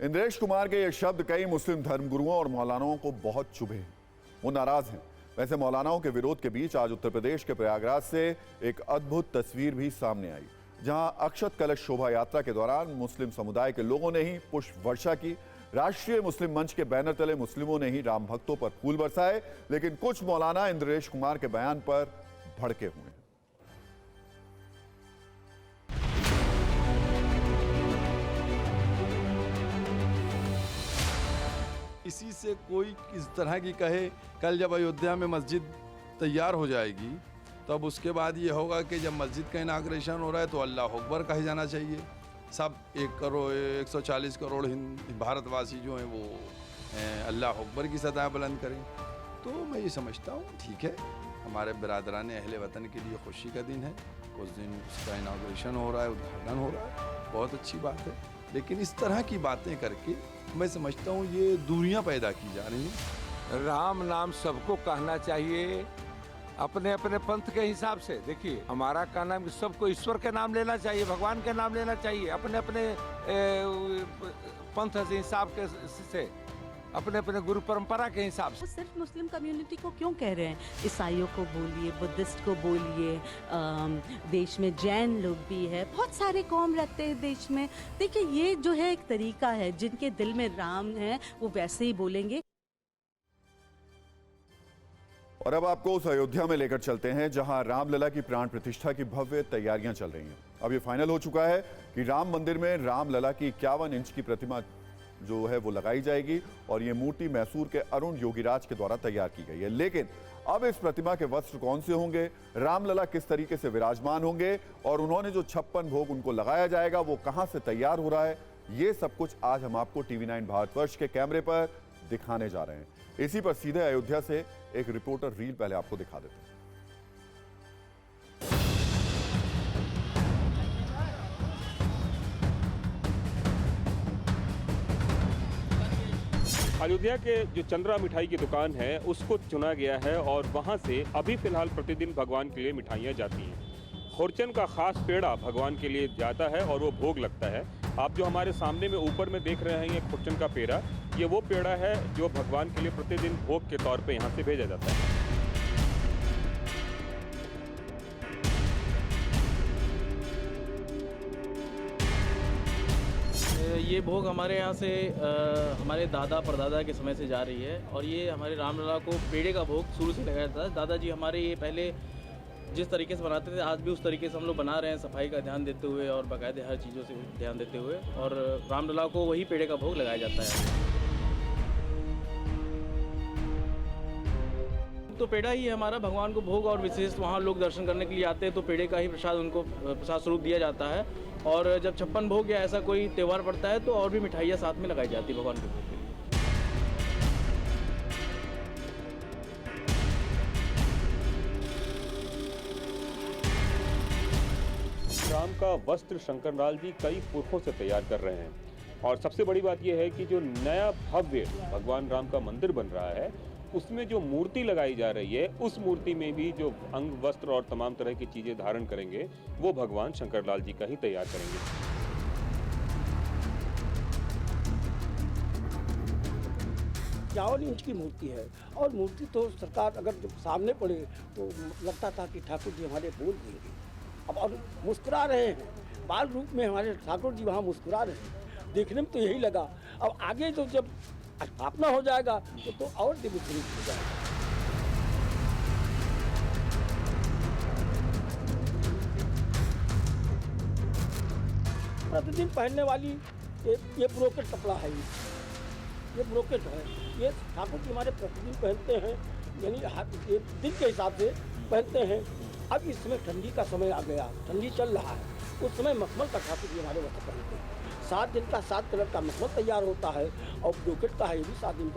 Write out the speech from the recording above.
इंद्रेश कुमार के ये शब्द कई मुस्लिम धर्मगुरुओं और मौलानाओं को बहुत चुभे हैं। वो नाराज हैं। वैसे मौलानाओं के विरोध के बीच आज उत्तर प्रदेश के प्रयागराज से एक अद्भुत तस्वीर भी सामने आई, जहां अक्षत कलश शोभा यात्रा के दौरान मुस्लिम समुदाय के लोगों ने ही पुष्प वर्षा की। राष्ट्रीय मुस्लिम मंच के बैनर तले मुस्लिमों ने ही राम भक्तों पर फूल बरसाए, लेकिन कुछ मौलाना इंद्रेश कुमार के बयान पर भड़के हुए हैं। इसी से कोई इस तरह की कहे, कल जब अयोध्या में मस्जिद तैयार हो जाएगी तब उसके बाद ये होगा कि जब मस्जिद का इनाग्रेशन हो रहा है तो अल्लाह अकबर कहे जाना चाहिए। सब 140 करोड़ भारतवासी जो हैं वो अल्लाह अकबर की सतह बुलंद करें। तो मैं ये समझता हूँ ठीक है, हमारे बिरादरान अहले वतन के लिए खुशी का दिन है, उस दिन उसका इनाग्रेशन हो रहा है, उद्घाटन हो रहा है, बहुत अच्छी बात है। लेकिन इस तरह की बातें करके मैं समझता हूँ ये दूरियां पैदा की जा रही हैं। राम नाम सबको कहना चाहिए अपने अपने पंथ के हिसाब से। देखिए हमारा कहना है कि सबको ईश्वर के नाम लेना चाहिए, भगवान के नाम लेना चाहिए, अपने अपने पंथ के हिसाब के से, अपने अपने गुरु परंपरा के हिसाब से। सिर्फ मुस्लिम कम्युनिटी को क्यों कह रहे हैं? ईसाइयों को बोलिए, बुद्धिस्ट को बोलिए, देश में जैन लोग भी है, बहुत सारे कौम रहते हैं देश में। देखिए ये जो है एक तरीका है, जिनके दिल में राम है वो वैसे ही बोलेंगे। और अब आपको उस अयोध्या में लेकर चलते हैं जहां रामलला की प्राण प्रतिष्ठा की भव्य तैयारियां चल रही हैं। अब ये फाइनल हो चुका है कि राम मंदिर में रामलला की 51 इंच की प्रतिमा जो है वो लगाई जाएगी और ये मूर्ति मैसूर के अरुण योगीराज के द्वारा तैयार की गई है। लेकिन अब इस प्रतिमा के वस्त्र कौन से होंगे, रामलला किस तरीके से विराजमान होंगे और उन्होंने जो 56 भोग उनको लगाया जाएगा वो कहां से तैयार हो रहा है, ये सब कुछ आज हम आपको TV9 भारतवर्ष के कैमरे पर दिखाने जा रहे हैं। इसी पर सीधे अयोध्या से एक रिपोर्टर रील पहले आपको दिखा देते हैं। अयोध्या के जो चंद्रा मिठाई की दुकान है उसको चुना गया है और वहां से अभी फिलहाल प्रतिदिन भगवान के लिए मिठाइयां जाती हैं। खुरचन का खास पेड़ा भगवान के लिए जाता है और वो भोग लगता है। आप जो हमारे सामने में ऊपर में देख रहे हैं ये खुरचन का पेड़ा, ये वो पेड़ा है जो भगवान के लिए प्रतिदिन भोग के तौर पे यहाँ से भेजा जाता है। ये भोग हमारे यहाँ से हमारे दादा परदादा के समय से जा रही है और ये हमारे रामलला को पेड़े का भोग शुरू से लगाया जाता है। दादाजी हमारे ये पहले जिस तरीके से बनाते थे आज भी उस तरीके से हम लोग बना रहे हैं, सफाई का ध्यान देते हुए और बाकायदे हर चीज़ों से ध्यान देते हुए, और रामलला को वही पेड़े का भोग लगाया जाता है। तो पेड़ा ही हमारा भगवान को भोग, और विशेष वहाँ लोग दर्शन करने के लिए आते हैं तो पेड़े का ही प्रसाद उनको प्रसाद स्वरूप दिया जाता है। और जब 56 भोग या ऐसा कोई त्यौहार पड़ता है तो और भी मिठाइयाँ साथ में लगाई जाती है भगवान के भोग के लिए। राम का वस्त्र शंकरलाल जी कई पुरखों से तैयार कर रहे हैं और सबसे बड़ी बात यह है कि जो नया भव्य भगवान राम का मंदिर बन रहा है उसमें जो मूर्ति लगाई जा रही है उस मूर्ति में भी जो अंग वस्त्र और तमाम तरह की चीजें धारण करेंगे वो भगवान शंकरलाल जी का ही तैयार करेंगे। 51 इंच की मूर्ति है और मूर्ति तो सरकार अगर जब सामने पड़े तो लगता था कि ठाकुर जी हमारे बोल देंगे। अब और मुस्कुरा रहे हैं, बाल रूप में हमारे ठाकुर जी वहाँ मुस्कुरा रहे हैं, देखने में तो यही लगा। अब आगे तो जब स्थापना हो जाएगा तो और दिव्य स्वरूप हो जाएगा। प्रतिदिन पहनने वाली ये ब्रोकेट कपड़ा है, ये ब्रोकेट है, ये ठाकुर जी हमारे प्रतिदिन पहनते हैं, यानी ये दिन के हिसाब से पहनते हैं। अब इस समय ठंडी का समय आ गया, ठंडी चल रहा है, उस समय मखमल का ठाकुर जी हमारे वस्त्र पहनते हैं। 7 दिन का 7 कलर का मखमल तैयार होता है और ब्रोकेट का है ये भी 7 दिन का